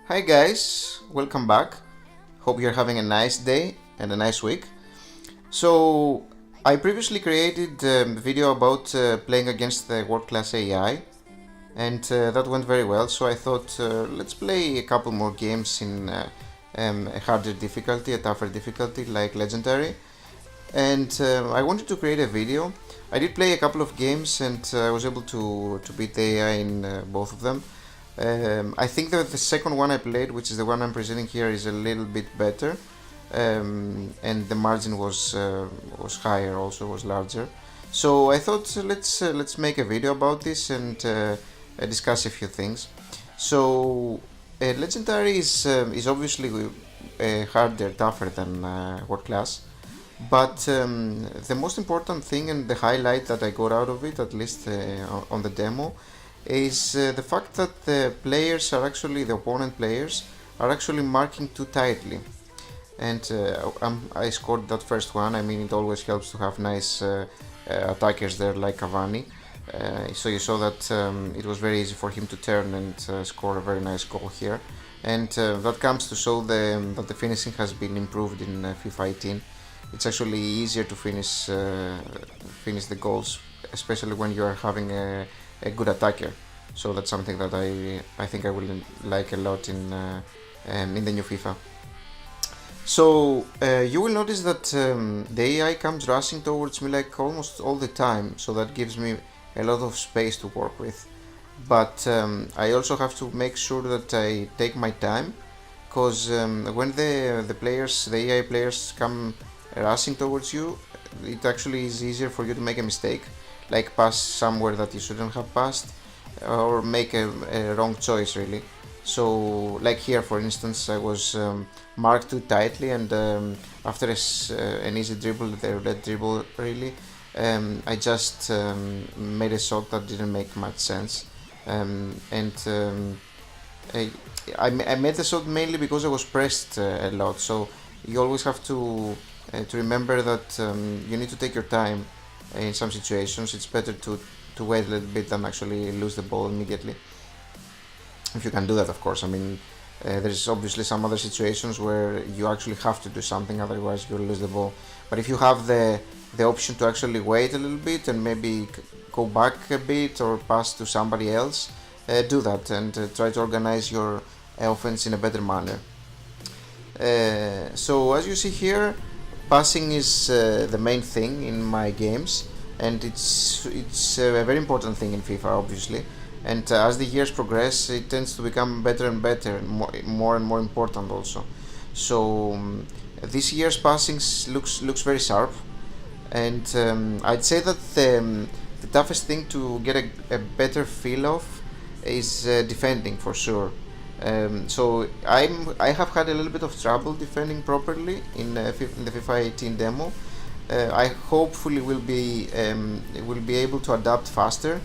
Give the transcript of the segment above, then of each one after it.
Hi guys, welcome back. Hope you're having a nice day and a nice week. So, I previously created a video about playing against the world class AI, and that went very well. So, I thought let's play a couple more games in a harder difficulty, a tougher difficulty like Legendary. And I wanted to create a video. I did play a couple of games and I was able to beat the AI in both of them. I think that the second one I played, which is the one I'm presenting here, is a little bit better, and the margin was higher, also was larger. So I thought let's make a video about this and discuss a few things. So Legendary is obviously harder, tougher than World Class, but the most important thing and the highlight that I got out of it, at least on the demo, is the fact that the opponent players, are actually marking too tightly. And I scored that first one. I mean, it always helps to have nice attackers there like Cavani. So you saw that it was very easy for him to turn and score a very nice goal here. And that comes to show that the finishing has been improved in FIFA 18. It's actually easier to finish the goals, especially when you are having a good attacker. So that's something that I think I will like a lot in the new FIFA. So you will notice that the AI comes rushing towards me like almost all the time, so that gives me a lot of space to work with. But I also have to make sure that I take my time, because when the AI players come rushing towards you, it actually is easier for you to make a mistake, like pass somewhere that you shouldn't have passed, or make a wrong choice really. So like here for instance, I was marked too tightly, and after an easy dribble, the roulette dribble really, I just made a shot that didn't make much sense, and I, I made the shot mainly because I was pressed a lot. So you always have to remember that you need to take your time in some situations. It's better to wait a little bit than actually lose the ball immediately, if you can do that, of course. I mean, there's obviously some other situations where you actually have to do something, otherwise you'll lose the ball. But if you have the option to actually wait a little bit and maybe go back a bit or pass to somebody else, do that and try to organize your offense in a better manner. So as you see here, passing is the main thing in my games, and it's a very important thing in FIFA, obviously. And as the years progress, it tends to become better and better, and more and more important also. So this year's passing looks very sharp, and I'd say that the toughest thing to get a better feel of is defending for sure. I have had a little bit of trouble defending properly in the FIFA 18 demo. I hopefully will be able to adapt faster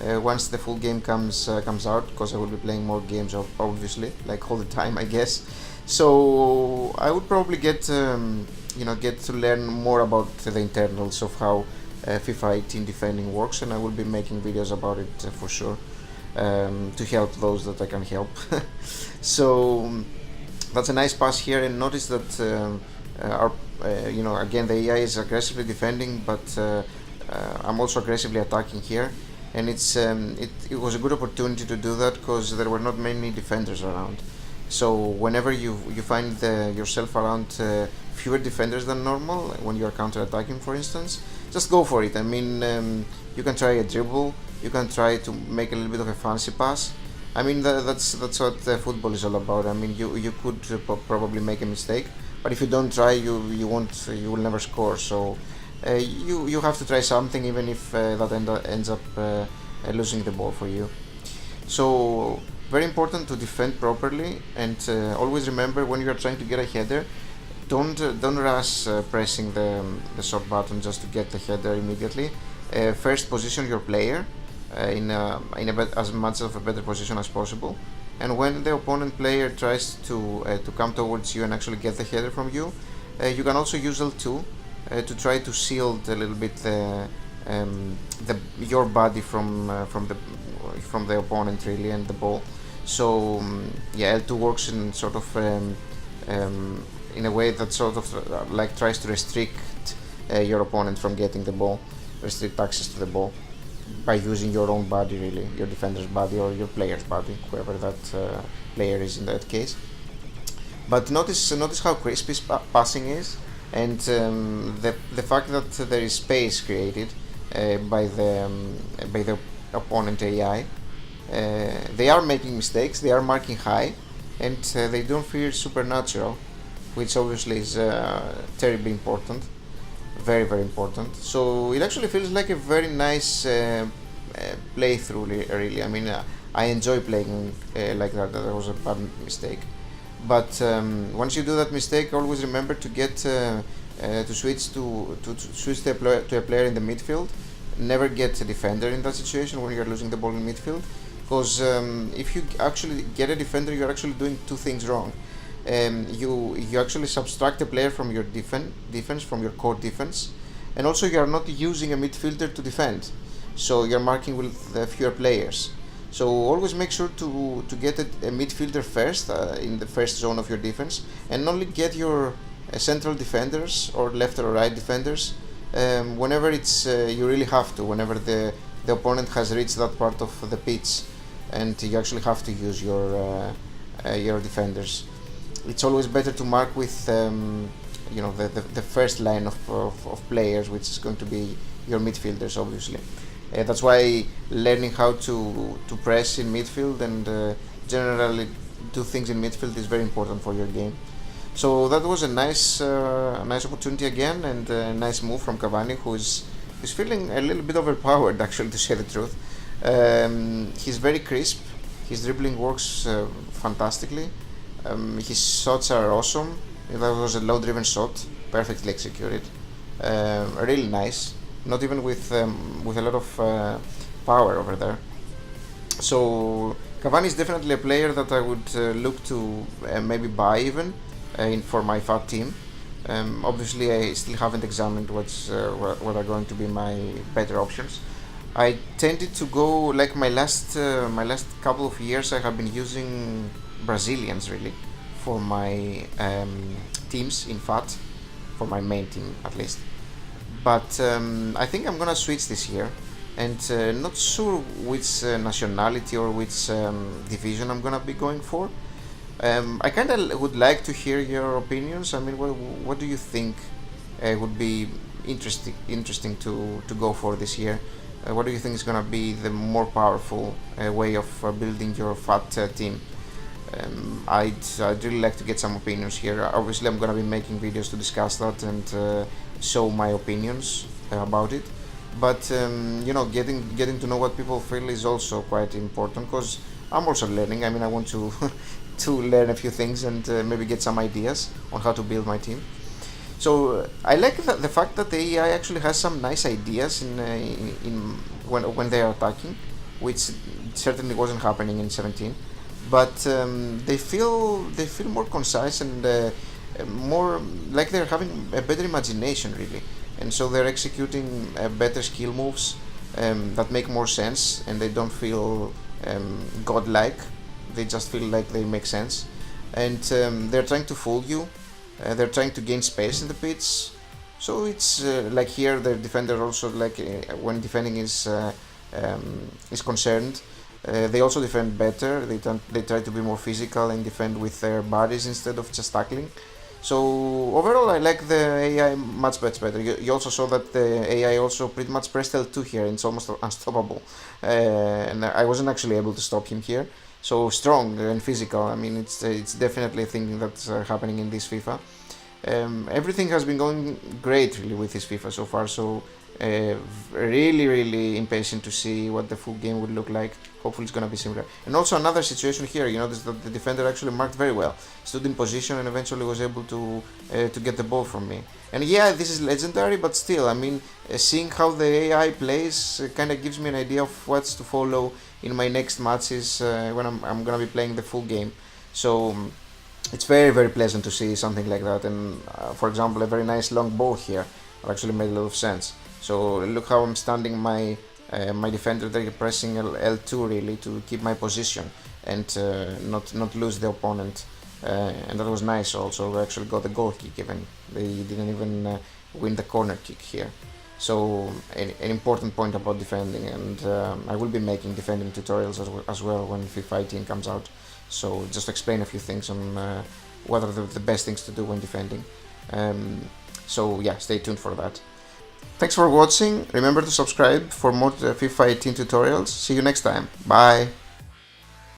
once the full game comes out, because I will be playing more games obviously, like all the time I guess. So I would probably get to learn more about the internals of how FIFA 18 defending works, and I will be making videos about it for sure, to help those that I can help. So that's a nice pass here, and notice that our again the AI is aggressively defending, but I'm also aggressively attacking here, and it was a good opportunity to do that because there were not many defenders around. So whenever you find yourself around fewer defenders than normal, when you are counter attacking for instance, just go for it. I mean, you can try a dribble, you can try to make a little bit of a fancy pass. I mean, that's what football is all about. I mean, you could probably make a mistake, but if you don't try, you will never score. So you have to try something, even if that ends up losing the ball for you. So very important to defend properly, and always remember, when you are trying to get a header, don't rush pressing the shot button just to get the header immediately. First, position your player as much of a better position as possible, and when the opponent player tries to come towards you and actually get the header from you, you can also use L2 to try to shield a little bit your body from the opponent really, and the ball. So yeah, L2 works in sort of in a way that sort of like tries to restrict your opponent from getting the ball, restrict access to the ball by using your own body, really, your defender's body or your player's body, whoever that player is in that case. But notice how crisp his passing is, and the fact that there is space created by the opponent AI. They are making mistakes, they are marking high, and they don't feel supernatural, which obviously is terribly important, very very important. So it actually feels like a very nice playthrough, really. I mean, I enjoy playing like that. That was a bad mistake, but once you do that mistake, always remember to get to switch to switch to a player in the midfield. Never get a defender in that situation when you're losing the ball in midfield, because if you actually get a defender, you're actually doing two things wrong. You actually subtract a player from your defense from your core defense, and also you are not using a midfielder to defend, so you're marking with fewer players. So always make sure to get a midfielder first in the first zone of your defense, and only get your central defenders or left or right defenders whenever it's you really have to, whenever the opponent has reached that part of the pitch and you actually have to use your defenders. It's always better to mark with the first line of players, which is going to be your midfielders, obviously. That's why learning how to press in midfield and generally do things in midfield is very important for your game. So that was a nice opportunity again, and a nice move from Cavani, who is feeling a little bit overpowered, actually, to say the truth. He's very crisp. His dribbling works fantastically. His shots are awesome. That was a low-driven shot, perfectly executed. Really nice. Not even with a lot of power over there. So Cavani is definitely a player that I would look to maybe buy even for my FAT team. Obviously, I still haven't examined what are going to be my better options. I tended to go like my last couple of years. I have been using Brazilians really for my teams in FAT, for my main team at least. But I think I'm gonna switch this year, and not sure which nationality or which division I'm gonna be going for. I kind of would like to hear your opinions. I mean, what do you think would be interesting to go for this year? What do you think is gonna be the more powerful way of building your FAT team? I'd really like to get some opinions here. Obviously, I'm gonna be making videos to discuss that and show my opinions about it. But getting to know what people feel is also quite important, because I'm also learning. I mean, I want to to learn a few things and maybe get some ideas on how to build my team. So I like the fact that the AI actually has some nice ideas in when they are attacking, which certainly wasn't happening in 17. But they feel more concise and more like they're having a better imagination, really, and so they're executing better skill moves that make more sense, and they don't feel godlike. They just feel like they make sense, and they're trying to fool you. They're trying to gain space in the pitch. So it's like here the defender also, like when defending is concerned, they also defend better. They try to be more physical and defend with their bodies instead of just tackling. So overall, I like the AI much better. You also saw that the AI also pretty much pressed L2 here, and it's almost unstoppable. And I wasn't actually able to stop him here. So strong and physical. I mean, it's definitely a thing that's happening in this FIFA. Everything has been going great really with this FIFA so far. So really impatient to see what the full game would look like. Hopefully it's gonna be similar. And also another situation here, you notice that the defender actually marked very well, stood in position and eventually was able to get the ball from me. And yeah, this is legendary, but still, I mean, seeing how the AI plays kind of gives me an idea of what's to follow in my next matches when I'm gonna be playing the full game. So it's very pleasant to see something like that. And for example, a very nice long ball here actually made a lot of sense. So look how I'm standing my defender there, pressing L2 really to keep my position. and not lose the opponent. And that was nice also. We actually got the goal kick even. They didn't even win the corner kick here. So an important point about defending, and I will be making defending tutorials as well when FIFA 18 comes out. So just explain a few things on what are the best things to do when defending. So yeah, stay tuned for that. Thanks for watching. Remember to subscribe for more FIFA 18 tutorials. See you next time. Bye.